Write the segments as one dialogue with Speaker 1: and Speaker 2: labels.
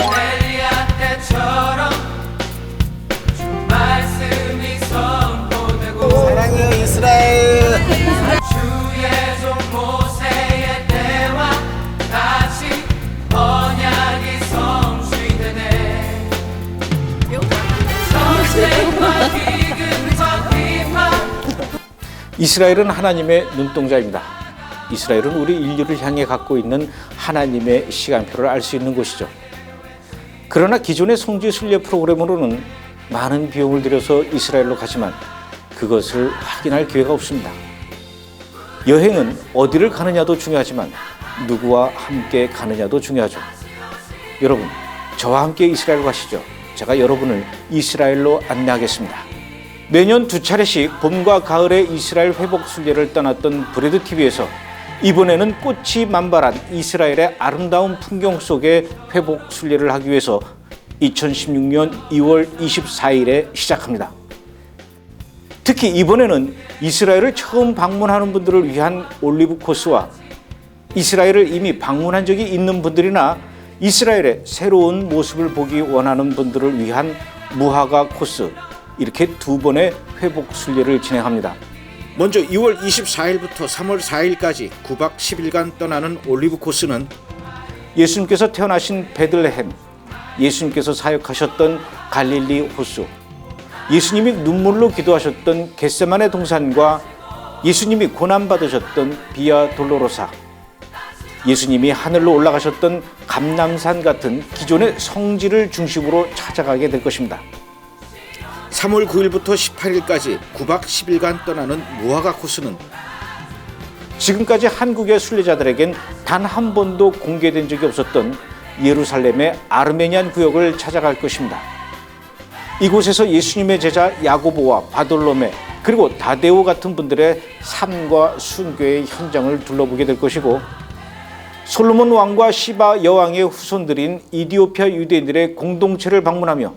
Speaker 1: 엘리야 때처럼 주 말씀이 선포되고
Speaker 2: 사랑해요 이스라엘.
Speaker 1: 주의 종 모세의 때와 같이 언약이 성취되네. 전쟁과 기근과 비판.
Speaker 3: 이스라엘은 하나님의 눈동자입니다. 이스라엘은 우리 인류를 향해 갖고 있는 하나님의 시간표를 알 수 있는 곳이죠. 그러나 기존의 성지 순례 프로그램으로는 많은 비용을 들여서 이스라엘로 가지만 그것을 확인할 기회가 없습니다. 여행은 어디를 가느냐도 중요하지만 누구와 함께 가느냐도 중요하죠. 여러분, 저와 함께 이스라엘 가시죠. 제가 여러분을 이스라엘로 안내하겠습니다. 매년 2차례씩 봄과 가을의 이스라엘 회복 순례를 떠났던 브레드 TV에서 이번에는 꽃이 만발한 이스라엘의 아름다운 풍경 속의 회복 순례를 하기 위해서 2016년 2월 24일에 시작합니다. 특히 이번에는 이스라엘을 처음 방문하는 분들을 위한 올리브 코스와 이스라엘을 이미 방문한 적이 있는 분들이나 이스라엘의 새로운 모습을 보기 원하는 분들을 위한 무화과 코스, 이렇게 두 번의 회복 순례를 진행합니다. 먼저 2월 24일부터 3월 4일까지 9박 10일간 떠나는 올리브 코스는 예수님께서 태어나신 베들레헴, 예수님께서 사역하셨던 갈릴리 호수, 예수님이 눈물로 기도하셨던 겟세마네 동산과 예수님이 고난받으셨던 비아 돌로로사, 예수님이 하늘로 올라가셨던 감람산 같은 기존의 성지를 중심으로 찾아가게 될 것입니다. 3월 9일부터 18일까지 9박 10일간 떠나는 무화과 코스는 지금까지 한국의 순례자들에겐 단 한 번도 공개된 적이 없었던 예루살렘의 아르메니안 구역을 찾아갈 것입니다. 이곳에서 예수님의 제자 야고보와 바돌로메 그리고 다데오 같은 분들의 삶과 순교의 현장을 둘러보게 될 것이고, 솔로몬 왕과 시바 여왕의 후손들인 이디오피아 유대인들의 공동체를 방문하며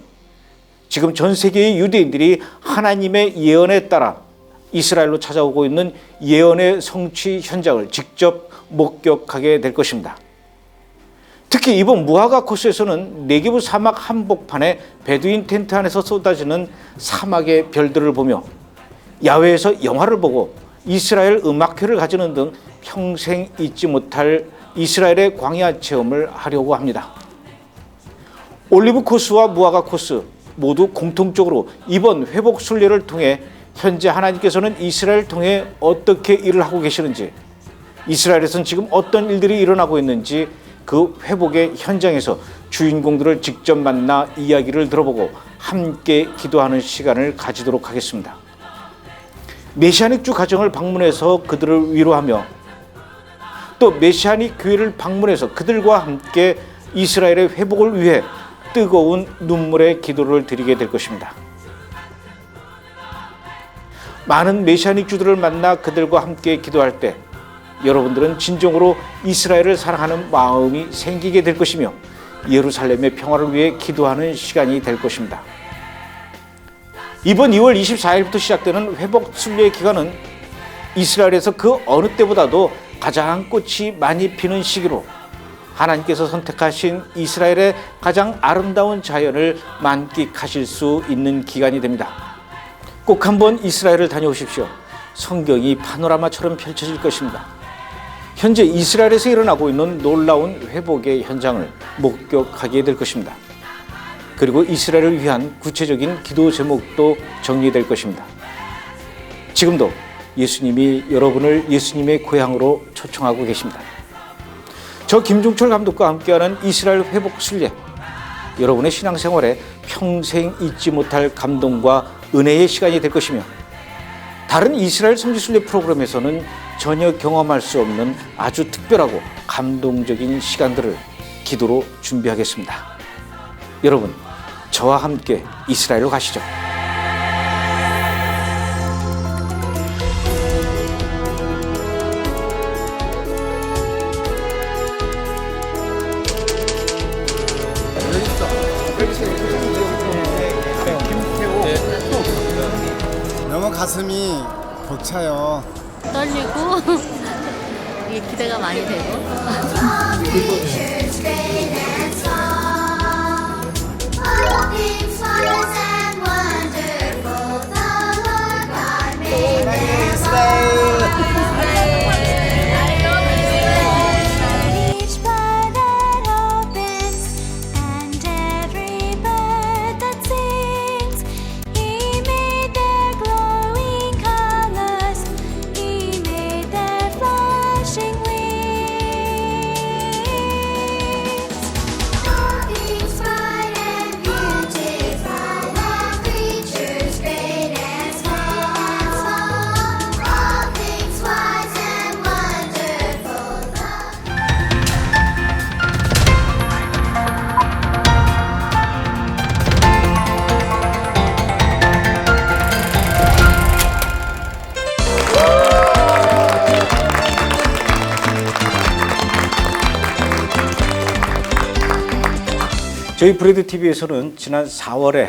Speaker 3: 지금 전 세계의 유대인들이 하나님의 예언에 따라 이스라엘로 찾아오고 있는 예언의 성취 현장을 직접 목격하게 될 것입니다. 특히 이번 무화과 코스에서는 네게브 사막 한복판에 베두인 텐트 안에서 쏟아지는 사막의 별들을 보며 야외에서 영화를 보고 이스라엘 음악회를 가지는 등 평생 잊지 못할 이스라엘의 광야 체험을 하려고 합니다. 올리브 코스와 무화과 코스 모두 공통적으로 이번 회복 순례를 통해 현재 하나님께서는 이스라엘을 통해 어떻게 일을 하고 계시는지, 이스라엘에서는 지금 어떤 일들이 일어나고 있는지 그 회복의 현장에서 주인공들을 직접 만나 이야기를 들어보고 함께 기도하는 시간을 가지도록 하겠습니다. 메시아닉 주 가정을 방문해서 그들을 위로하며 또 메시아닉 교회를 방문해서 그들과 함께 이스라엘의 회복을 위해 뜨거운 눈물의 기도를 드리게 될 것입니다. 많은 메시아닉 주들을 만나 그들과 함께 기도할 때 여러분들은 진정으로 이스라엘을 사랑하는 마음이 생기게 될 것이며 예루살렘의 평화를 위해 기도하는 시간이 될 것입니다. 이번 2월 24일부터 시작되는 회복 순례 기간은 이스라엘에서 그 어느 때보다도 가장 꽃이 많이 피는 시기로 하나님께서 선택하신 이스라엘의 가장 아름다운 자연을 만끽하실 수 있는 기간이 됩니다. 꼭 한번 이스라엘을 다녀오십시오. 성경이 파노라마처럼 펼쳐질 것입니다. 현재 이스라엘에서 일어나고 있는 놀라운 회복의 현장을 목격하게 될 것입니다. 그리고 이스라엘을 위한 구체적인 기도 제목도 정리될 것입니다. 지금도 예수님이 여러분을 예수님의 고향으로 초청하고 계십니다. 저 김종철 감독과 함께하는 이스라엘 회복 순례, 여러분의 신앙생활에 평생 잊지 못할 감동과 은혜의 시간이 될 것이며, 다른 이스라엘 성지 순례 프로그램에서는 전혀 경험할 수 없는 아주 특별하고 감동적인 시간들을 기도로 준비하겠습니다. 여러분, 저와 함께 이스라엘로 가시죠.
Speaker 2: 너무 가슴이 벅차요.
Speaker 4: 떨리고 이게 기대가 많이 되고
Speaker 3: 저희 브레드 TV에서는 지난 4월에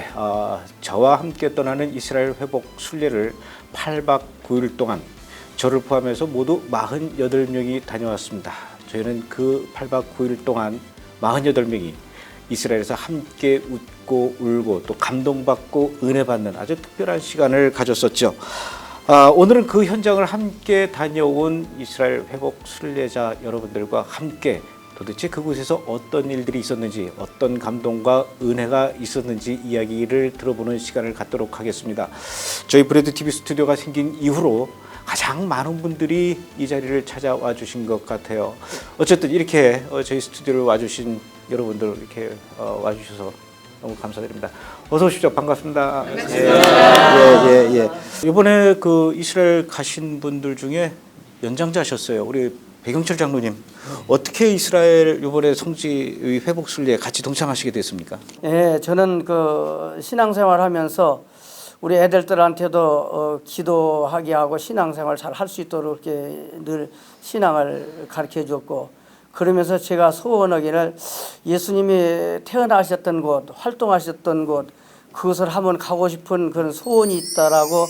Speaker 3: 저와 함께 떠나는 이스라엘 회복 순례를 8박 9일 동안 저를 포함해서 모두 48명이 다녀왔습니다. 저희는 그 8박 9일 동안 48명이 이스라엘에서 함께 웃고 울고 또 감동받고 은혜받는 아주 특별한 시간을 가졌었죠. 오늘은 그 현장을 함께 다녀온 이스라엘 회복 순례자 여러분들과 함께 도대체 그곳에서 어떤 일들이 있었는지, 어떤 감동과 은혜가 있었는지 이야기를 들어보는 시간을 갖도록 하겠습니다. 저희 브레드 TV 스튜디오가 생긴 이후로 가장 많은 분들이 이 자리를 찾아와 주신 것 같아요. 어쨌든 이렇게 저희 스튜디오를 와주신 여러분들 이렇게 와주셔서 너무 감사드립니다. 어서 오십시오. 반갑습니다. 예. 이번에 그 이스라엘 가신 분들 중에 연장자셨어요. 우리 배경철 장로님, 어떻게 이스라엘 이번에 성지 회복 순례에 같이 동참하시게 됐습니까?
Speaker 4: 예, 저는 그 신앙생활하면서 우리 애들한테도 기도하게 하고 신앙생활 잘 할 수 있도록 이렇게 늘 신앙을 가르쳐 줬고, 그러면서 제가 소원하기를 예수님이 태어나셨던 곳, 활동하셨던 곳, 그것을 한번 가고 싶은 그런 소원이 있다라고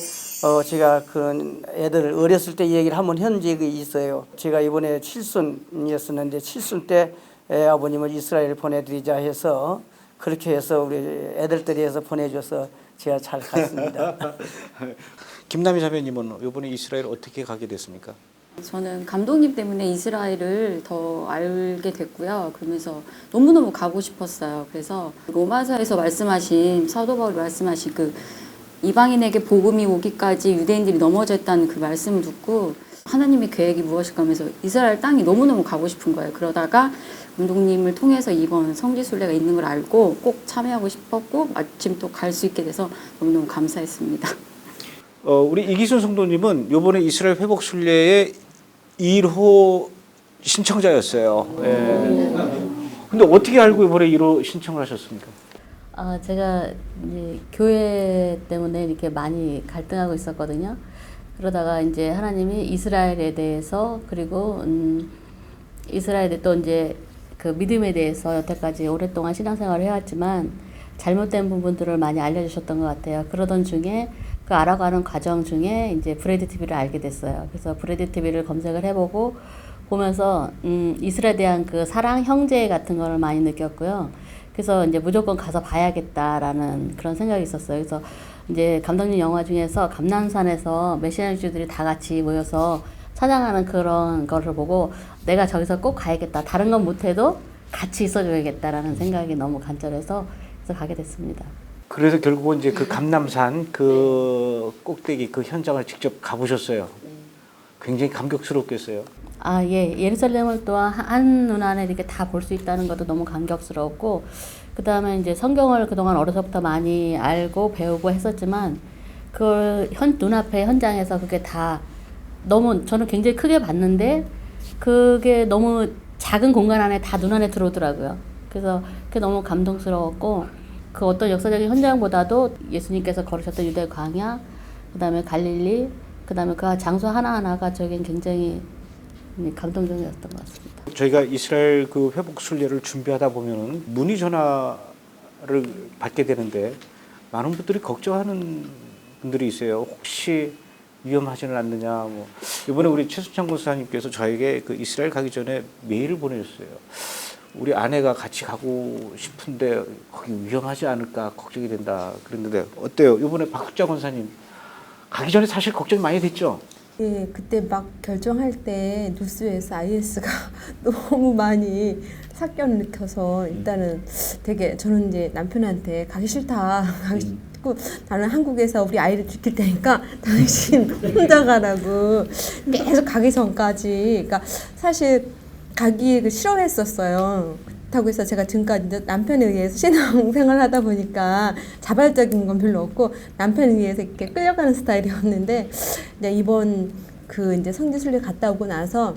Speaker 4: 제가 그 애들 어렸을 때 얘기를 한번 한 적이 있어요. 제가 이번에 칠순이었었는데 칠순 때 아버님을 이스라엘 보내드리자 해서 그렇게 해서 우리 애들들이 해서 보내줘서 제가 잘 갔습니다.
Speaker 3: 김남희 자매님은 이번에 이스라엘 어떻게 가게 됐습니까?
Speaker 5: 저는 감독님 때문에 이스라엘을 더 알게 됐고요. 그러면서 너무너무 가고 싶었어요. 그래서 로마서에서 말씀하신 사도 바울이 말씀하신 그 이방인에게 복음이 오기까지 유대인들이 넘어져 있다는 그 말씀을 듣고 하나님의 계획이 무엇일까 하면서 이스라엘 땅이 너무너무 가고 싶은 거예요. 그러다가 감독님을 통해서 이번 성지순례가 있는 걸 알고 꼭 참여하고 싶었고 마침 또 갈 수 있게 돼서 너무너무 감사했습니다.
Speaker 3: 우리 이기순 성도님은 이번에 이스라엘 회복 순례의 1호 신청자였어요. 근데 어떻게 알고 이번에 1호 신청을 하셨습니까?
Speaker 6: 제가 이제 교회 때문에 이렇게 많이 갈등하고 있었거든요. 그러다가 이제 하나님이 이스라엘에 대해서 그리고 이스라엘에 또 이제 그 믿음에 대해서 여태까지 오랫동안 신앙생활을 해왔지만 잘못된 부분들을 많이 알려주셨던 것 같아요. 그러던 중에 그 알아가는 과정 중에 이제 브레드 TV를 알게 됐어요. 그래서 브레드 TV를 검색을 해보고 보면서 이스라엘에 대한 그 사랑, 형제 같은 거를 많이 느꼈고요. 그래서 이제 무조건 가서 봐야겠다라는 그런 생각이 있었어요. 그래서 이제 감독님 영화 중에서 감람산에서 메시아주들이 다 같이 모여서 찬양하는 그런 거를 보고 내가 저기서 꼭 가야겠다. 다른 건 못해도 같이 있어줘야겠다라는 생각이 너무 간절해서 그래서 가게 됐습니다.
Speaker 3: 그래서 결국은 이제 그 감람산 그 꼭대기 그 현장을 직접 가보셨어요. 굉장히 감격스럽겠어요.
Speaker 6: 예. 예루살렘을 또 한눈 안에 이렇게 다 볼 수 있다는 것도 너무 감격스럽고, 그 다음에 이제 성경을 그동안 어려서부터 많이 알고 배우고 했었지만, 그걸 눈앞에 현장에서 그게 다 너무 저는 굉장히 크게 봤는데, 그게 너무 작은 공간 안에 다 눈 안에 들어오더라고요. 그래서 그게 너무 감동스러웠고, 그 어떤 역사적인 현장보다도 예수님께서 걸으셨던 유대 광야, 그 다음에 갈릴리, 그 다음에 그 장소 하나하나가 저긴 굉장히 감동적이었던 것 같습니다.
Speaker 3: 저희가 이스라엘 그 회복 순례를 준비하다 보면은 문의 전화를 받게 되는데 많은 분들이 걱정하는 분들이 있어요. 혹시 위험하지는 않느냐. 뭐 이번에 우리 최순창 권사님께서 저에게 그 이스라엘 가기 전에 메일을 보내줬어요. 우리 아내가 같이 가고 싶은데 거기 위험하지 않을까 걱정이 된다. 그랬는데 어때요? 이번에 박국자 권사님 가기 전에 사실 걱정이 많이 됐죠?
Speaker 7: 예, 그때 막 결정할 때 뉴스에서 IS가 너무 많이 사건을 일으켜서 일단은 되게 저는 이제 남편한테 가기 싫다. 가기 싫고 나는 한국에서 우리 아이를 지킬 테니까 당신 혼자 가라고 계속 가기 전까지. 그러니까 사실 가기 싫어했었어요. 그렇다고 해서 제가 지금까지 남편에 의해서 신앙생활을 하다 보니까 자발적인 건 별로 없고 남편에 의해서 이렇게 끌려가는 스타일이었는데 이제 이번 그 이제 성지순례 갔다 오고 나서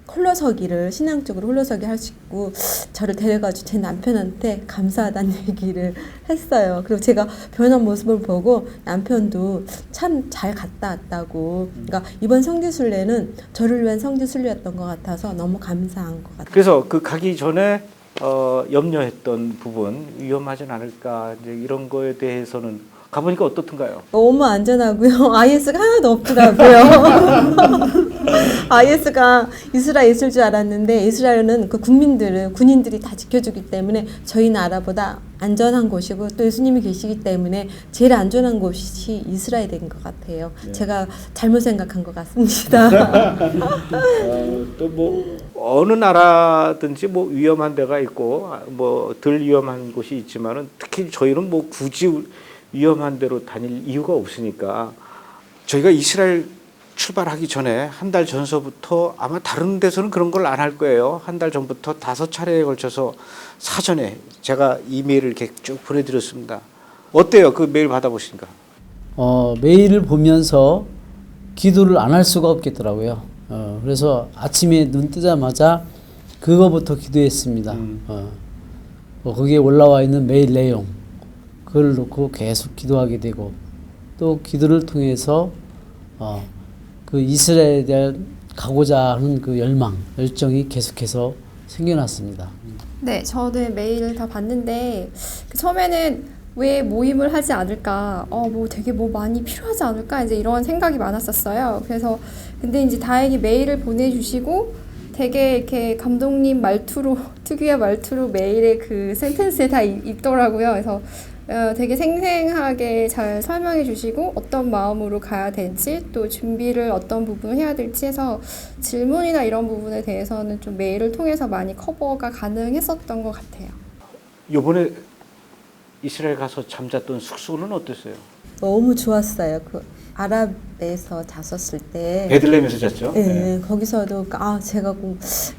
Speaker 7: 홀로서기를 신앙적으로 홀로서기 할 수 있고 저를 데려가지고 제 남편한테 감사하다는 얘기를 했어요. 그리고 제가 변한 모습을 보고 남편도 참 잘 갔다 왔다고. 그러니까 이번 성지순례는 저를 위한 성지순례였던 것 같아서 너무 감사한 것 같아요.
Speaker 3: 그래서 그 가기 전에 염려했던 부분 위험하진 않을까 이제 이런 거에 대해서는 가보니까 어떻던가요?
Speaker 7: 너무 안전하고요. IS가 하나도 없더라고요. IS가 이스라엘 있을 줄 알았는데 이스라엘은 그 군인들이 다 지켜주기 때문에 저희 나라보다 안전한 곳이고 또 예수님이 계시기 때문에 제일 안전한 곳이 이스라엘인 것 같아요. 제가 잘못 생각한 것 같습니다.
Speaker 3: 또 뭐 어느 나라든지 뭐 위험한 데가 있고 뭐 덜 위험한 곳이 있지만은 특히 저희는 뭐 굳이 위험한 데로 다닐 이유가 없으니까 저희가 이스라엘 출발하기 전에 한 달 전서부터 아마 다른 데서는 그런 걸 안 할 거예요. 한 달 전부터 5차례에 걸쳐서 사전에 제가 이메일을 이렇게 쭉 보내드렸습니다. 어때요? 그 메일 받아보시니까?
Speaker 8: 메일을 보면서 기도를 안 할 수가 없겠더라고요. 그래서 아침에 눈 뜨자마자 그거부터 기도했습니다. 거기에 올라와 있는 메일 내용 그걸 놓고 계속 기도하게 되고 또 기도를 통해서 그 이스라엘에 대한 가고자 하는 그 열정이 계속해서 생겨났습니다.
Speaker 9: 네, 저는 메일을 다 봤는데 처음에는 왜 모임을 하지 않을까? 뭐 되게 뭐 많이 필요하지 않을까? 이제 이런 생각이 많았었어요. 그래서 근데 이제 다행히 메일을 보내주시고 되게 이렇게 감독님 말투로 특유의 말투로 메일에 그 센텐스에 다 있더라고요. 그래서 되게 생생하게 잘 설명해 주시고 어떤 마음으로 가야 될지 또 준비를 어떤 부분을 해야 될지 해서 질문이나 이런 부분에 대해서는 좀 메일을 통해서 많이 커버가 가능했었던 것 같아요.
Speaker 3: 이번에 이스라엘 가서 잠잤던 숙소는 어땠어요?
Speaker 7: 너무 좋았어요. 그 아랍에서 잤었을 때
Speaker 3: 베들레헴에서 잤죠?
Speaker 7: 네, 거기서도 제가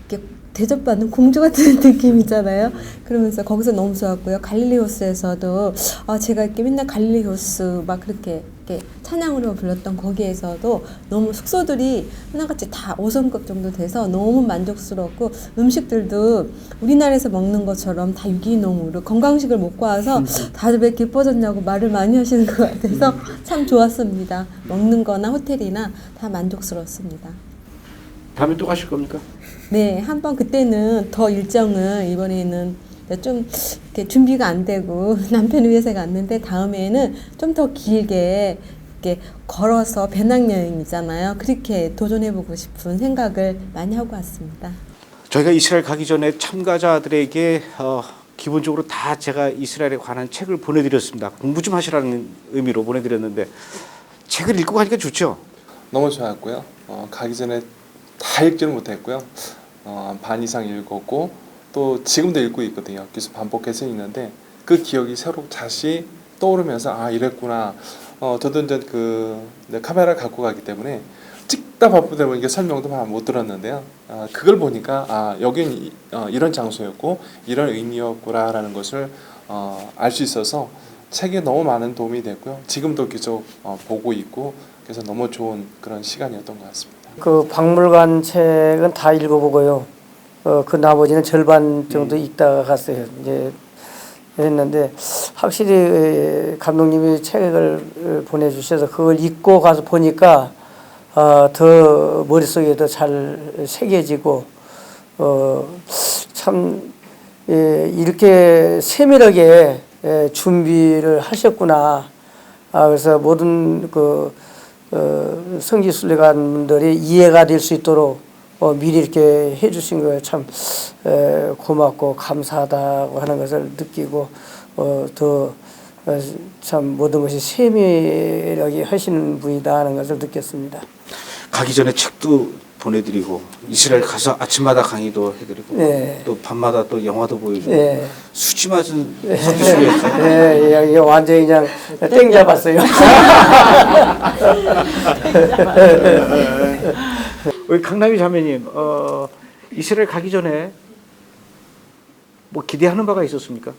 Speaker 7: 이렇게 대접받는 공주 같은 느낌이잖아요. 그러면서 거기서 너무 좋았고요. 갈릴리 호수에서도 제가 이렇게 맨날 갈릴리 호수 막 그렇게 이렇게 찬양으로 불렀던 거기에서도 너무 숙소들이 하나같이 다 5성급 정도 돼서 너무 만족스럽고 음식들도 우리나라에서 먹는 것처럼 다 유기농으로 건강식을 먹고 와서 다들 왜 기뻐졌냐고 말을 많이 하시는 것 같아서 참 좋았습니다. 먹는 거나 호텔이나 다 만족스럽습니다.
Speaker 3: 다음에 또 가실 겁니까?
Speaker 7: 네, 한번 그때는 더 일정을 이번에는 좀 이렇게 준비가 안 되고 남편이 위해서 갔는데 다음에는 좀 더 길게 이렇게 걸어서 배낭여행이잖아요. 그렇게 도전해보고 싶은 생각을 많이 하고 왔습니다.
Speaker 3: 저희가 이스라엘 가기 전에 참가자들에게 기본적으로 다 제가 이스라엘에 관한 책을 보내드렸습니다. 공부 좀 하시라는 의미로 보내드렸는데 책을 읽고 가니까 좋죠?
Speaker 10: 너무 좋았고요. 가기 전에 다 읽지는 못했고요. 반 이상 읽었고 또 지금도 읽고 있거든요. 계속 반복해서 읽는데 그 기억이 새로 다시 떠오르면서 이랬구나. 저도 이제 카메라를 갖고 가기 때문에 찍다 바쁘다 보니까 설명도 못 들었는데요. 그걸 보니까 여긴 이런 장소였고 이런 의미였구나라는 것을 알 수 있어서 책에 너무 많은 도움이 됐고요. 지금도 계속 보고 있고 그래서 너무 좋은 그런 시간이었던 것 같습니다.
Speaker 4: 그 박물관 책은 다 읽어보고요. 그 나머지는 절반 정도 읽다가 갔어요. 이제 했는데 확실히 감독님이 책을 보내주셔서 그걸 읽고 가서 보니까 더 머릿속에 더 잘 새겨지고 참 이렇게 세밀하게 준비를 하셨구나. 그래서 모든 성지 순례관분들이 이해가 될 수 있도록 미리 이렇게 해주신 거에 참 고맙고 감사하다고 하는 것을 느끼고 더 참 모든 것이 세밀하게 하시는 분이다 하는 것을 느꼈습니다.
Speaker 3: 가기 전에 책도 보내드리고 이스라엘 가서 아침마다 강의도 해드리고
Speaker 4: 네.
Speaker 3: 또 밤마다 또 영화도 보여주고
Speaker 4: 네.
Speaker 3: 수지 맞은 성지순례였어요.
Speaker 4: 네, 이게 완전히 그냥 땡 잡았어요.
Speaker 3: 우리 강남희 자매님, 이스라엘 가기 전에 뭐 기대하는 바가 있었습니까?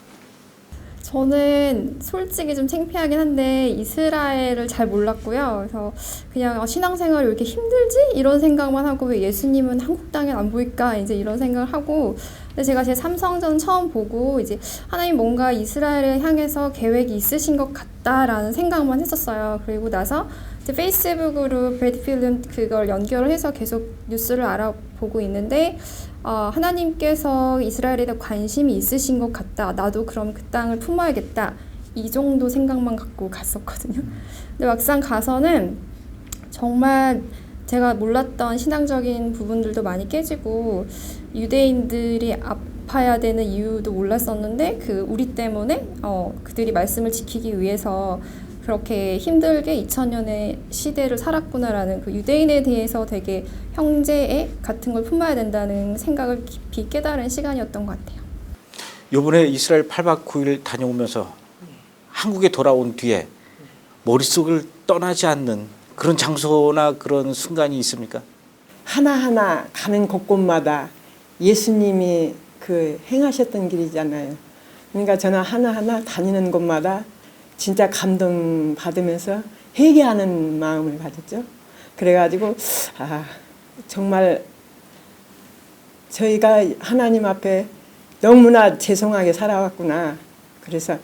Speaker 9: 저는 솔직히 좀 창피하긴 한데 이스라엘을 잘 몰랐고요. 그래서 그냥 신앙생활이 왜 이렇게 힘들지? 이런 생각만 하고 왜 예수님은 한국 땅에 안 보일까? 이제 이런 생각을 하고 근데 제가 제 삼성전 처음 보고 이제 하나님 뭔가 이스라엘을 향해서 계획이 있으신 것 같다라는 생각만 했었어요. 그리고 나서 이제 페이스북으로 브래드 필은 그걸 연결을 해서 계속 뉴스를 알아보고 있는데 하나님께서 이스라엘에 대해 관심이 있으신 것 같다. 나도 그럼 그 땅을 품어야겠다. 이 정도 생각만 갖고 갔었거든요. 근데 막상 가서는 정말 제가 몰랐던 신앙적인 부분들도 많이 깨지고 유대인들이 아파야 되는 이유도 몰랐었는데 우리 때문에 그들이 말씀을 지키기 위해서 그렇게 힘들게 2000년의 시대를 살았구나라는 그 유대인에 대해서 되게 형제 같은 걸 품어야 된다는 생각을 깊이 깨달은 시간이었던 것 같아요.
Speaker 3: 이번에 이스라엘 8박 9일 다녀오면서 한국에 돌아온 뒤에 머릿속을 떠나지 않는 그런 장소나 그런 순간이 있습니까?
Speaker 11: 하나하나 가는 곳곳마다 예수님이 그 행하셨던 길이잖아요. 그러니까 저는 하나하나 다니는 곳마다 진짜 감동 받으면서 회개하는 마음을 가졌죠. 그래가지고 정말 저희가 하나님 앞에 너무나 죄송하게 살아왔구나. 그래서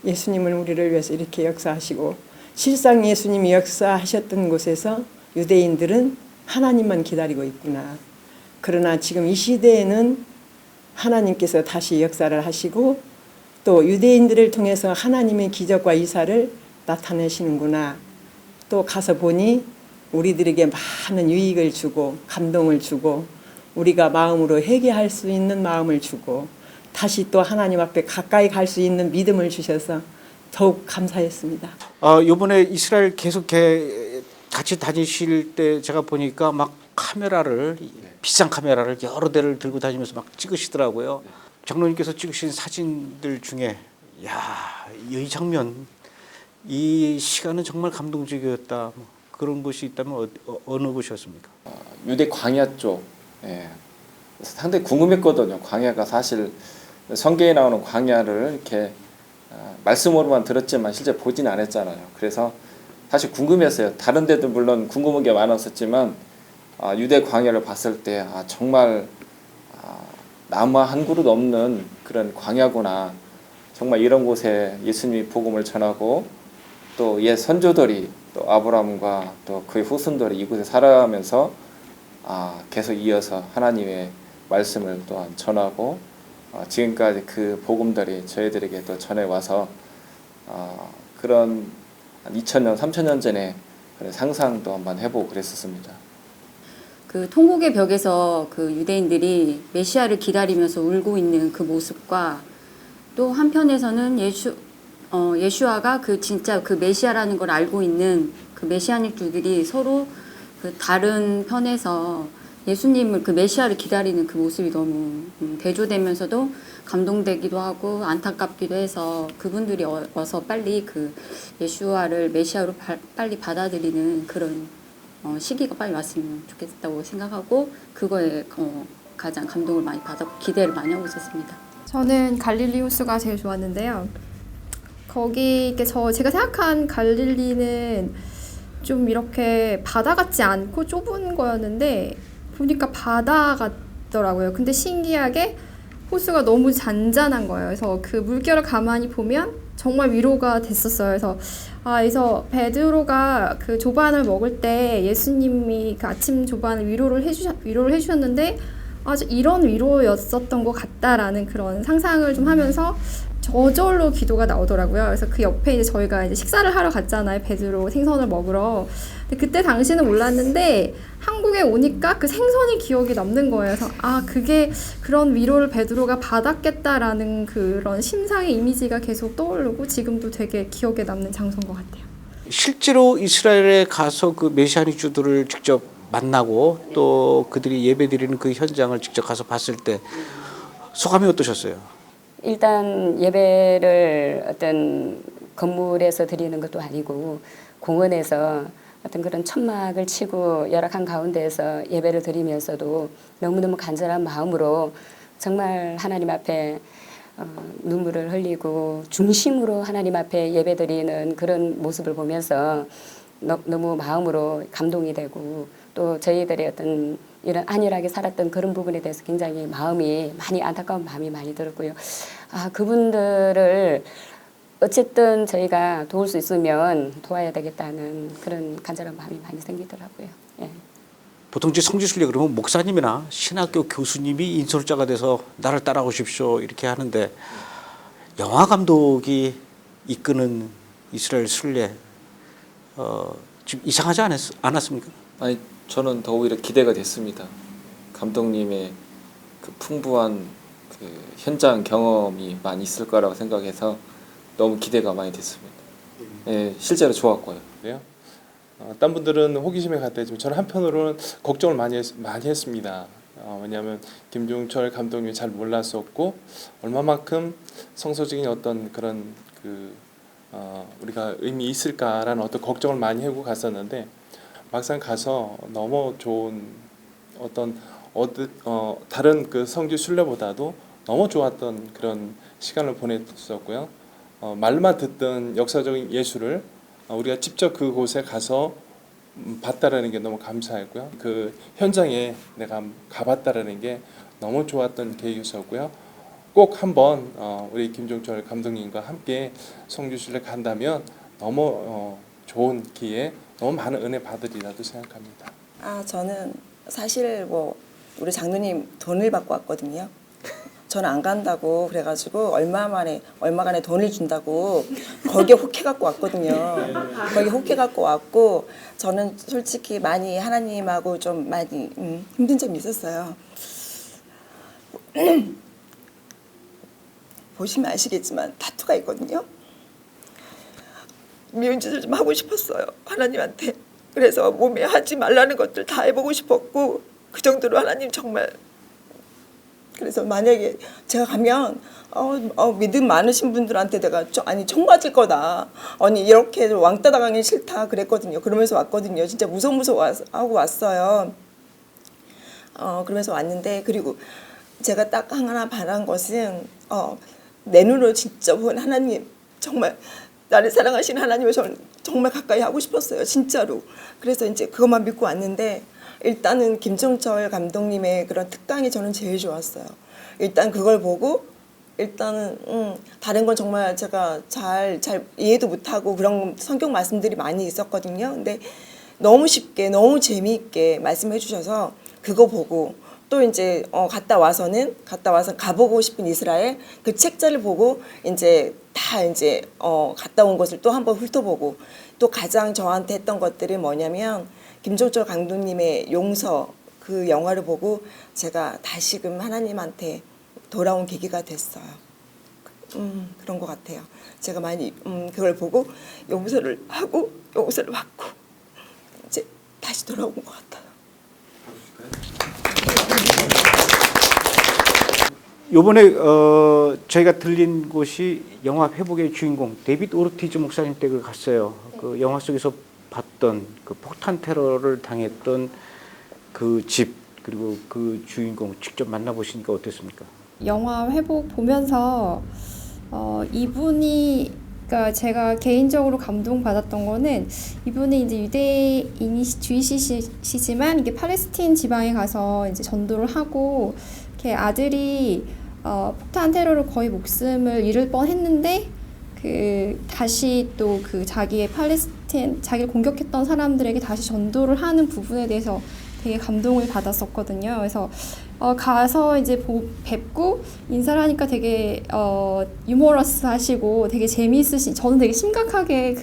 Speaker 11: 예수님은 우리를 위해서 이렇게 역사하시고 실상 예수님이 역사하셨던 곳에서 유대인들은 하나님만 기다리고 있구나. 그러나 지금 이 시대에는 하나님께서 다시 역사를 하시고 또 유대인들을 통해서 하나님의 기적과 이사를 나타내시는구나. 또 가서 보니 우리들에게 많은 유익을 주고 감동을 주고 우리가 마음으로 회개할 수 있는 마음을 주고 다시 또 하나님 앞에 가까이 갈 수 있는 믿음을 주셔서 더욱 감사했습니다.
Speaker 3: 이번에 이스라엘 계속 같이 다니실 때 제가 보니까 막 카메라를 비싼 카메라를 여러 대를 들고 다니면서 막 찍으시더라고요. 장로님께서 찍으신 사진들 중에 이 장면, 이 시간은 정말 감동적이었다. 그런 것이 있다면 어느 곳이었습니까?
Speaker 12: 유대 광야 쪽. 상당히 궁금했거든요. 광야가 사실 성경에 나오는 광야를 이렇게 말씀으로만 들었지만 실제 보진 않았잖아요. 그래서 사실 궁금했어요. 다른 데도 물론 궁금한 게 많았었지만 유대 광야를 봤을 때 정말 나무 한 그루 없는 그런 광야구나. 정말 이런 곳에 예수님이 복음을 전하고 또 옛 선조들이 또 아브라함과 또 그의 후손들이 이곳에 살아가면서 계속 이어서 하나님의 말씀을 또한 전하고 지금까지 그 복음들이 저희들에게 또 전해와서 그런 한 2000년, 3000년 전에 그런 상상도 한번 해보고 그랬었습니다.
Speaker 5: 그 통곡의 벽에서 그 유대인들이 메시아를 기다리면서 울고 있는 그 모습과 또 한편에서는 예수아가 그 진짜 그 메시아라는 걸 알고 있는 그 메시아nik들이 서로 그 다른 편에서 예수님을 그 메시아를 기다리는 그 모습이 너무 대조되면서도 감동되기도 하고 안타깝기도 해서 그분들이 와서 빨리 그 예수아를 메시아로 빨리 받아들이는 그런 시기가 빨리 왔으면 좋겠다고 생각하고 그거에 가장 감동을 많이 받았고 기대를 많이 하고 있었습니다.
Speaker 9: 저는 갈릴리 호수가 제일 좋았는데요. 거기 제가 생각한 갈릴리는 좀 이렇게 바다 같지 않고 좁은 거였는데 보니까 바다 같더라고요. 근데 신기하게 호수가 너무 잔잔한 거예요. 그래서 그 물결을 가만히 보면 정말 위로가 됐었어요. 그래서 베드로가 그 조반을 먹을 때 예수님이 그 아침 조반을 위로를 해주셨는데 이런 위로였었던 것 같다라는 그런 상상을 좀 하면서 저절로 기도가 나오더라고요. 그래서 그 옆에 이제 저희가 이제 식사를 하러 갔잖아요. 베드로 생선을 먹으러. 근데 그때 당시는 몰랐는데 한국에 오니까 그 생선이 기억에 남는 거예요. 그래서 그게 그런 위로를 베드로가 받았겠다라는 그런 심상의 이미지가 계속 떠오르고 지금도 되게 기억에 남는 장소인 것 같아요.
Speaker 3: 실제로 이스라엘에 가서 그 메시아닉주들을 직접 만나고 또 그들이 예배드리는 그 현장을 직접 가서 봤을 때 소감이 어떠셨어요?
Speaker 13: 일단 예배를 어떤 건물에서 드리는 것도 아니고 공원에서 어떤 그런 천막을 치고 열악한 가운데에서 예배를 드리면서도 너무너무 간절한 마음으로 정말 하나님 앞에 눈물을 흘리고 중심으로 하나님 앞에 예배드리는 그런 모습을 보면서 너무 마음으로 감동이 되고 또 저희들의 어떤 이런 안일하게 살았던 그런 부분에 대해서 굉장히 마음이 많이 안타까운 마음이 많이 들었고요. 그분들을 어쨌든 저희가 도울 수 있으면 도와야 되겠다는 그런 간절한 마음이 많이 생기더라고요. 예.
Speaker 3: 보통 이제 성지순례 그러면 목사님이나 신학교 교수님이 인솔자가 돼서 나를 따라오십시오 이렇게 하는데 영화 감독이 이끄는 이스라엘 순례 좀 이상하지 않았습니까?
Speaker 12: 아니 저는 더 오히려 기대가 됐습니다. 감독님의 그 풍부한 그 현장 경험이 많이 있을 거라고 생각해서 너무 기대가 많이 됐습니다. 예, 실제로 좋았고요.
Speaker 10: 그래요? 딴 분들은 호기심에 갔다지만 저는 한편으로는 걱정을 많이 했습니다. 왜냐하면 김종철 감독님이 잘 몰랐었고 얼마만큼 성서적인 어떤 그런 우리가 의미 있을까라는 어떤 걱정을 많이 하고 갔었는데 막상 가서 너무 좋은 어떤 다른 그 성지 순례보다도 너무 좋았던 그런 시간을 보냈었고요. 말만 듣던 역사적인 예술을 우리가 직접 그곳에 가서 봤다라는 게 너무 감사했고요. 그 현장에 내가 가봤다라는 게 너무 좋았던 계기였었고요. 꼭 한번 우리 김종철 감독님과 함께 성지순례 간다면 너무 좋은 기회, 너무 많은 은혜 받으리라도 생각합니다.
Speaker 14: 저는 사실 우리 장로님 돈을 받고 왔거든요. 저는 안 간다고 그래가지고 얼마간에 돈을 준다고 거기에 혹해갖고 왔거든요. 거기 혹해갖고 왔고 저는 솔직히 많이 하나님하고 좀 많이 힘든 점이 있었어요. 보시면 아시겠지만 타투가 있거든요. 미운 짓을 좀 하고 싶었어요. 하나님한테. 그래서 몸에 하지 말라는 것들 다 해보고 싶었고 그 정도로 하나님 정말 그래서 만약에 제가 가면 믿음 많으신 분들한테 내가 총 맞을 거다. 아니 이렇게 왕따 당하기 싫다 그랬거든요. 그러면서 왔거든요. 진짜 무서워 하고 왔어요. 그러면서 왔는데 그리고 제가 딱 하나 바란 것은 내 눈으로 진짜 본 하나님 정말 나를 사랑하시는 하나님을 저는 정말 가까이 하고 싶었어요. 진짜로. 그래서 이제 그것만 믿고 왔는데 일단은 김종철 감독님의 그런 특강이 저는 제일 좋았어요. 일단 그걸 보고 일단은 다른 건 정말 제가 잘 이해도 못하고 그런 성경 말씀들이 많이 있었거든요. 근데 너무 쉽게 너무 재미있게 말씀해 주셔서 그거 보고 또 이제 갔다 와서 가보고 싶은 이스라엘 그 책자를 보고 이제 다 이제 갔다 온 것을 또 한번 훑어보고 또 가장 저한테 했던 것들이 뭐냐면 김종철 감독님의 용서 그 영화를 보고 제가 다시금 하나님한테 돌아온 계기가 됐어요. 그런 것 같아요. 제가 많이 그걸 보고 용서를 하고 용서를 받고 이제 다시 돌아온 것 같아요.
Speaker 3: 요번에 저희가 들린 곳이 영화 회복의 주인공 데이빗 오르티즈 목사님 댁을 갔어요. 그 영화 속에서 봤던 그 폭탄 테러를 당했던 그 집 그리고 그 주인공 직접 만나보시니까 어땠습니까?
Speaker 9: 영화 회복 보면서 이분이 그러니까 제가 개인적으로 감동받았던 거는 이분이 이제 주이시지만 이게 팔레스틴 지방에 가서 이제 전도를 하고 이렇게 아들이 폭탄 테러로 거의 목숨을 잃을 뻔했는데 다시 또 자기의 자기를 공격했던 사람들에게 다시 전도를 하는 부분에 대해서 되게 감동을 받았었거든요. 그래서 가서 이제 뵙고 인사를 하니까 되게 유머러스하시고 되게 재미있으신 저는 되게 심각하게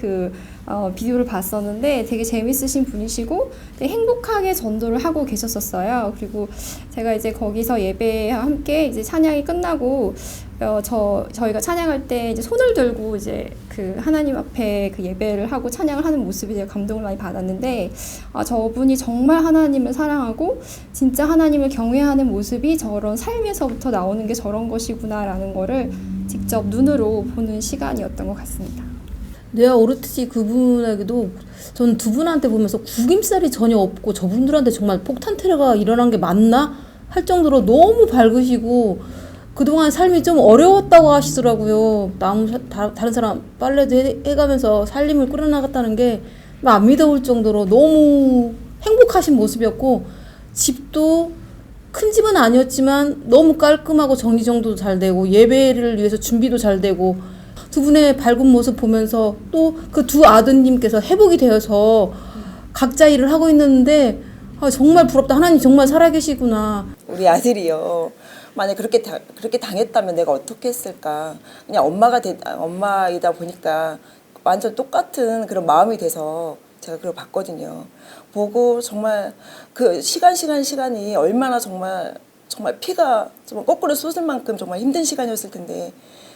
Speaker 9: 비디오를 봤었는데 되게 재미있으신 분이시고 되게 행복하게 전도를 하고 계셨었어요. 그리고 제가 이제 거기서 예배와 함께 이제 찬양이 끝나고 저희가 찬양할 때 이제 손을 들고 이제 하나님 앞에 예배를 하고 찬양을 하는 모습이 제가 감동을 많이 받았는데 저분이 정말 하나님을 사랑하고 진짜 하나님을 경외하는 모습이 저런 삶에서부터 나오는 게 저런 것이구나라는 거를 직접 눈으로 보는 시간이었던 것 같습니다.
Speaker 15: 네아 오르티지 그분에게도 저는 두 분한테 보면서 구김살이 전혀 없고 저분들한테 정말 폭탄 테러가 일어난 게 맞나 할 정도로 너무 밝으시고 그동안 삶이 좀 어려웠다고 하시더라고요. 다른 사람 빨래도 해가면서 살림을 꾸려나갔다는 게 안 믿어올 정도로 너무 행복하신 모습이었고 집도 큰 집은 아니었지만 너무 깔끔하고 정리정돈도 잘 되고 예배를 위해서 준비도 잘 되고 두 분의 밝은 모습 보면서 또 그 두 아드님께서 회복이 되어서 각자 일을 하고 있는데 정말 부럽다. 하나님 정말 살아계시구나.
Speaker 14: 우리 아들이요. 만약 그렇게 당했다면 내가 어떻게 했을까? 그냥 엄마이다 보니까 완전 똑같은 그런 마음이 돼서 제가 그걸 봤거든요. 보고 정말 그 시간이 얼마나 정말 피가 정말 거꾸로 쏟을 만큼 정말 힘든 시간이었을 텐데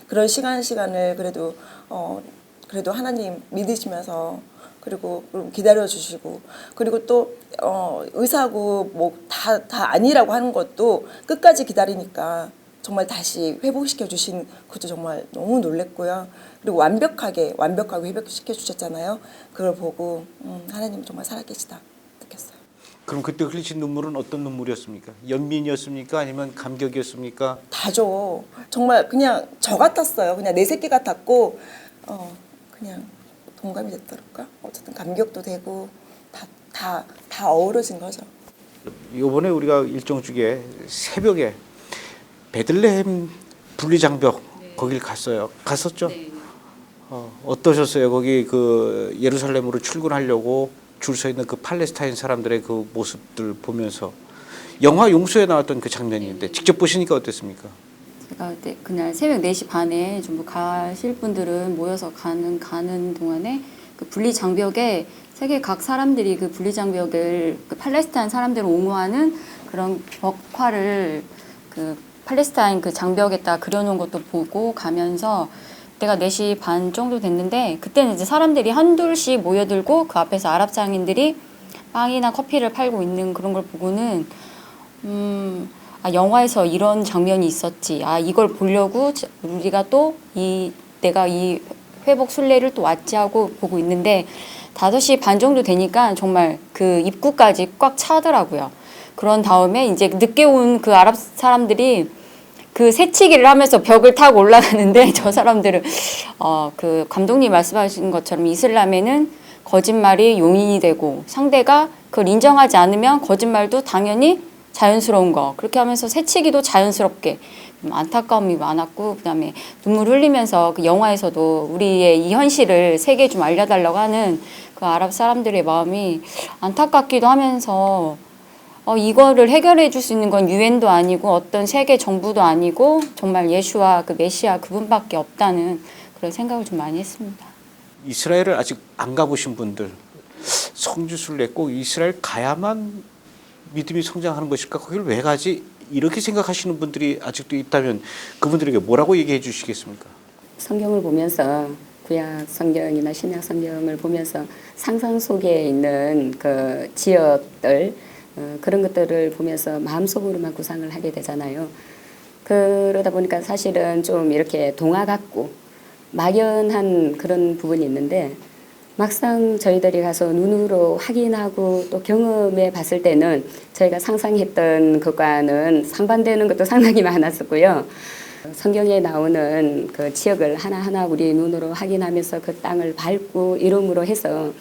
Speaker 14: 그런 시간을 그래도 하나님 믿으시면서 그리고 기다려 주시고 그리고 또 의사고 뭐 다 아니라고 하는 것도 끝까지 기다리니까 정말 다시 회복시켜 주신 것도 정말 너무 놀랬고요. 그리고 완벽하게 회복시켜 주셨잖아요. 그걸 보고 하나님 정말 살아계시다 느꼈어요.
Speaker 3: 그럼 그때 흘리신 눈물은 어떤 눈물이었습니까? 연민이었습니까? 아니면 감격이었습니까? 다죠.
Speaker 14: 정말 그냥 저 같았어요. 그냥 내 새끼 같았고 그냥 동감이 됐더랄까? 어쨌든 감격도 되고 다 어우러진 거죠.
Speaker 3: 이번에 우리가 일정 중에 새벽에 베들레헴 분리장벽 거길 갔어요. 갔었죠?
Speaker 5: 네.
Speaker 3: 어떠셨어요? 거기 그 예루살렘으로 출근하려고 줄 서 있는 그 팔레스타인 사람들의 그 모습들 보면서 영화 용서에 나왔던 그 장면인데 직접 보시니까 어땠습니까?
Speaker 5: 제가 그때 그날 새벽 4시 반에 전부 가실 분들은 모여서 가는 동안에 그 분리장벽에 세계 각 사람들이 그 분리장벽을 그 팔레스타인 사람들을 옹호하는 그런 벽화를 그 팔레스타인 그 장벽에다 그려놓은 것도 보고 가면서 그때가 4시 반 정도 됐는데 그때는 이제 사람들이 한둘씩 모여들고 그 앞에서 아랍 장인들이 빵이나 커피를 팔고 있는 그런 걸 보고는 영화에서 이런 장면이 있었지. 이걸 보려고 우리가 또 내가 이 회복 순례를 또 왔지 하고 보고 있는데 5시 반 정도 되니까 정말 그 입구까지 꽉 차더라고요. 그런 다음에 이제 늦게 온 그 아랍 사람들이 그 새치기를 하면서 벽을 타고 올라가는데 저 사람들은 그 감독님 말씀하신 것처럼 이슬람에는 거짓말이 용인이 되고 상대가 그걸 인정하지 않으면 거짓말도 당연히 자연스러운 거 그렇게 하면서 새치기도 자연스럽게 안타까움이 많았고 그다음에 눈물 흘리면서 그 영화에서도 우리의 이 현실을 세계에 좀 알려달라고 하는 그 아랍 사람들의 마음이 안타깝기도 하면서 이거를 해결해 줄 수 있는 건 유엔도 아니고 어떤 세계 정부도 아니고 정말 예수와 그 메시아 그분밖에 없다는 그런 생각을 좀 많이 했습니다.
Speaker 3: 이스라엘을 아직 안 가보신 분들 성지순례 꼭 이스라엘 가야만 믿음이 성장하는 것일까? 거기를 왜 가지? 이렇게 생각하시는 분들이 아직도 있다면 그분들에게 뭐라고 얘기해 주시겠습니까?
Speaker 13: 성경을 보면서 구약 성경이나 신약 성경을 보면서 상상 속에 있는 그 지역들 그런 것들을 보면서 마음속으로만 구상을 하게 되잖아요. 그러다 보니까 사실은 좀 이렇게 동화 같고 막연한 그런 부분이 있는데 막상 저희들이 가서 눈으로 확인하고 또 경험해 봤을 때는 저희가 상상했던 것과는 상반되는 것도 상당히 많았었고요. 성경에 나오는 그 지역을 하나하나 우리 눈으로 확인하면서 그 땅을 밟고 이름으로 해서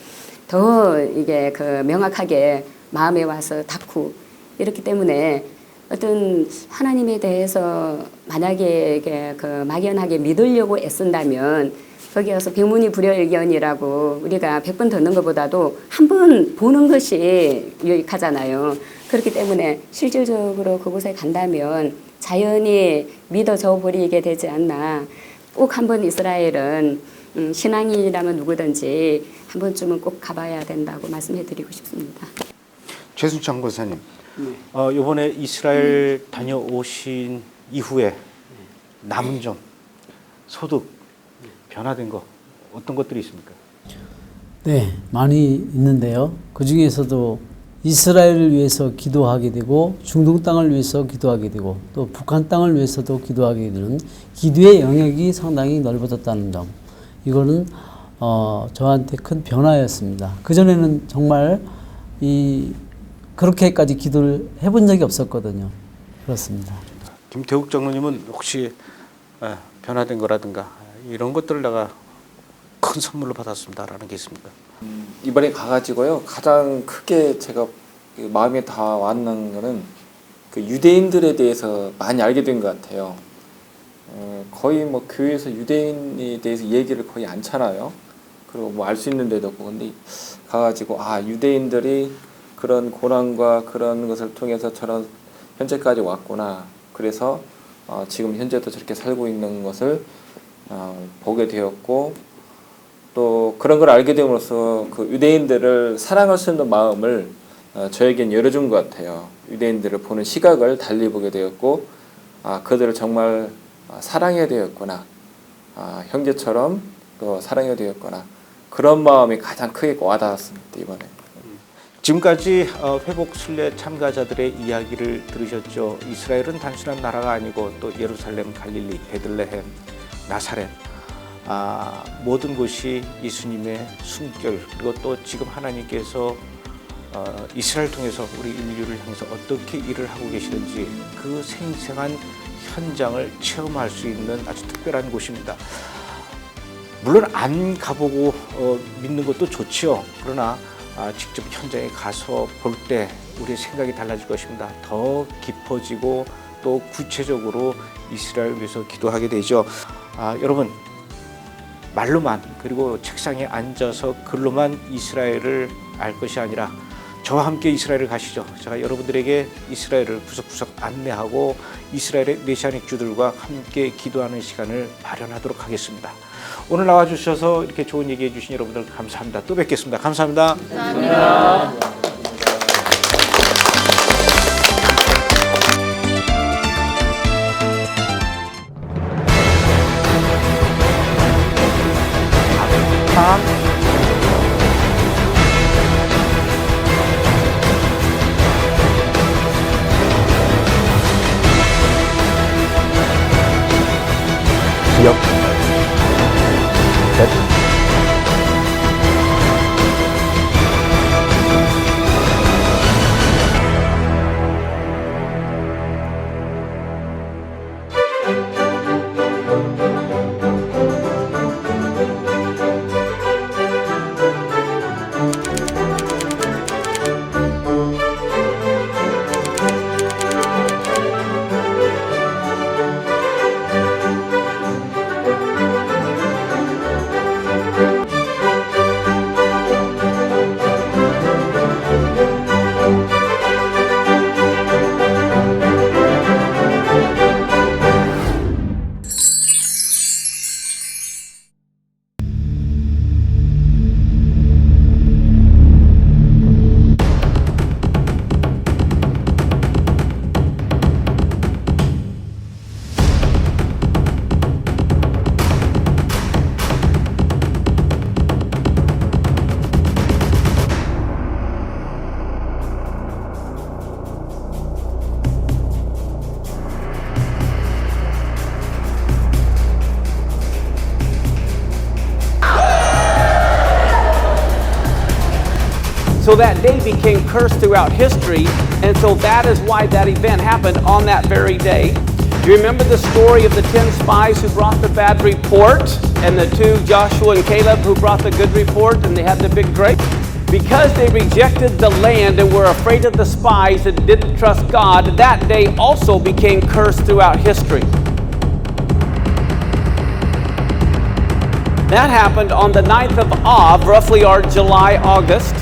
Speaker 13: 더 이게 그 명확하게 마음에 와서 닿고 이렇기 때문에 어떤 하나님에 대해서 만약에 이게 그 막연하게 믿으려고 애쓴다면 거기 가서 백문이 불여일견이라고 우리가 100번 듣는 것보다도 한 번 보는 것이 유익하잖아요. 그렇기 때문에 실질적으로 그곳에 간다면 자연히 믿어져 버리게 되지 않나. 꼭 한번 이스라엘은 신앙인이라면 누구든지 한 번쯤은 꼭 가봐야 된다고 말씀해드리고 싶습니다.
Speaker 3: 최순창 권사님, 이번에 이스라엘 다녀오신 이후에 남은 점, 소득, 변화된 거 어떤 것들이 있습니까?
Speaker 8: 네, 많이 있는데요. 그 중에서도 이스라엘을 위해서 기도하게 되고 중동 땅을 위해서 기도하게 되고 또 북한 땅을 위해서도 기도하게 되는 기도의 영역이 상당히 넓어졌다는 점. 이거는 저한테 큰 변화였습니다. 그전에는 정말 그렇게까지 기도를 해본 적이 없었거든요. 그렇습니다.
Speaker 3: 김태욱 장로님은 혹시 변화된 거라든가 이런 것들을 내가 큰 선물로 받았습니다라는 게 있습니까?
Speaker 12: 이번에 가가지고요 가장 크게 제가 마음에 다 왔는 거는 그 유대인들에 대해서 많이 알게 된 것 같아요. 거의 뭐 교회에서 유대인에 대해서 얘기를 거의 안 차나요. 그리고 뭐 알 수 있는 데도 없고, 근데 가가지고 유대인들이 그런 고난과 그런 것을 통해서 저런 현재까지 왔구나. 그래서 지금 현재도 저렇게 살고 있는 것을 보게 되었고, 또 그런 걸 알게 됨으로써 그 유대인들을 사랑할 수 있는 마음을 저에겐 열어준 것 같아요. 유대인들을 보는 시각을 달리 보게 되었고, 그들을 정말 사랑해야 되었구나. 형제처럼 또 사랑해야 되었구나. 그런 마음이 가장 크게 와닿았습니다, 이번에.
Speaker 3: 지금까지 회복 순례 참가자들의 이야기를 들으셨죠. 이스라엘은 단순한 나라가 아니고 또 예루살렘, 갈릴리, 베들레헴, 나사렛, 모든 곳이 예수님의 숨결, 그리고 또 지금 하나님께서 이스라엘 통해서 우리 인류를 향해서 어떻게 일을 하고 계시는지 그 생생한 현장을 체험할 수 있는 아주 특별한 곳입니다. 물론 안 가보고 믿는 것도 좋죠. 그러나 직접 현장에 가서 볼 때 우리의 생각이 달라질 것입니다. 더 깊어지고 또 구체적으로 이스라엘을 위해서 기도하게 되죠. 여러분, 말로만 그리고 책상에 앉아서 글로만 이스라엘을 알 것이 아니라 저와 함께 이스라엘을 가시죠. 제가 여러분들에게 이스라엘을 구석구석 안내하고 이스라엘의 메시아닉 주들과 함께 기도하는 시간을 마련하도록 하겠습니다. 오늘 나와주셔서 이렇게 좋은 얘기해 주신 여러분들 감사합니다. 또 뵙겠습니다. 감사합니다. 감사합니다.
Speaker 16: 기억 넷
Speaker 17: So that day became cursed throughout history, and so that is why that event happened on that very day. You remember the story of the 10 spies who brought the bad report, and the 2, Joshua and Caleb, who brought the good report, and they had the big grape? Because they rejected the land and were afraid of the spies and didn't trust God, that day also became cursed throughout history. That happened on the 9th of Av, roughly our July, August.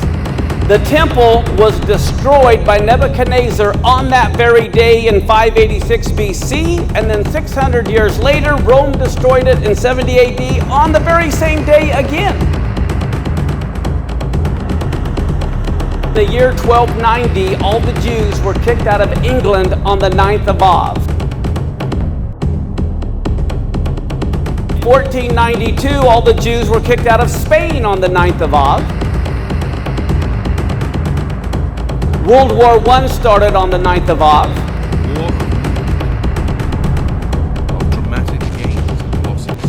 Speaker 17: The temple was destroyed by Nebuchadnezzar on that very day in 586 BC, and then 600 years later, Rome destroyed it in 70 AD on the very same day again. The year 1290, all the Jews were kicked out of England on the 9th of Av. 1492, all the Jews were kicked out of Spain on the 9th of Av. World War I started on the 9th of Av.
Speaker 18: War of dramatic gains and losses.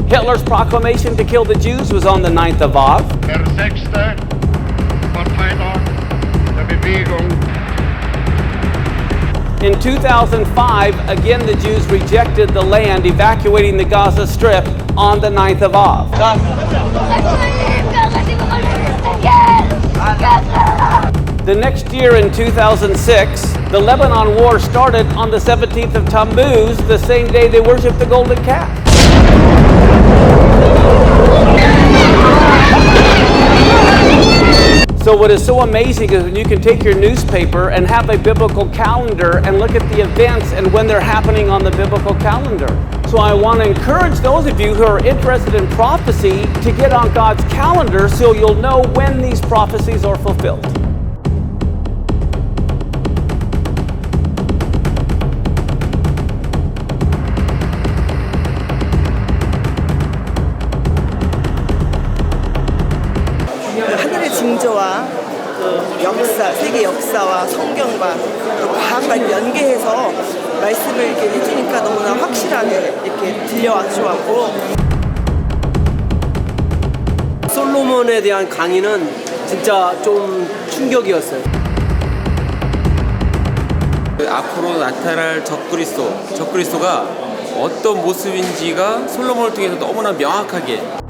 Speaker 17: Hitler's proclamation to kill the Jews was on the 9th of Av.
Speaker 19: Der 6. Parteitag der Bewegung.
Speaker 17: In 2005, again the Jews rejected the land, evacuating the Gaza Strip on the 9th of Av. The next year in 2006, The Lebanon War started on the 17th of Tammuz, the same day they worshiped the golden calf. So what is so amazing is when you can take your newspaper and have a biblical calendar and look at the events and when they're happening on the biblical calendar. So I want to encourage those of you who are interested in prophecy to get on God's calendar so you'll know when these prophecies are fulfilled.
Speaker 14: 하늘의 징조와 역사, 세계 역사와 성경과 또 과학을 연계해서 말씀을 이렇게 해주니까 너무나 확실하게 이렇게 들려와 주었고
Speaker 16: 솔로몬에 대한 강의는 진짜 좀 충격이었어요.
Speaker 20: 앞으로 나타날 적그리스도가 어떤 모습인지가 솔로몬을 통해서 너무나 명확하게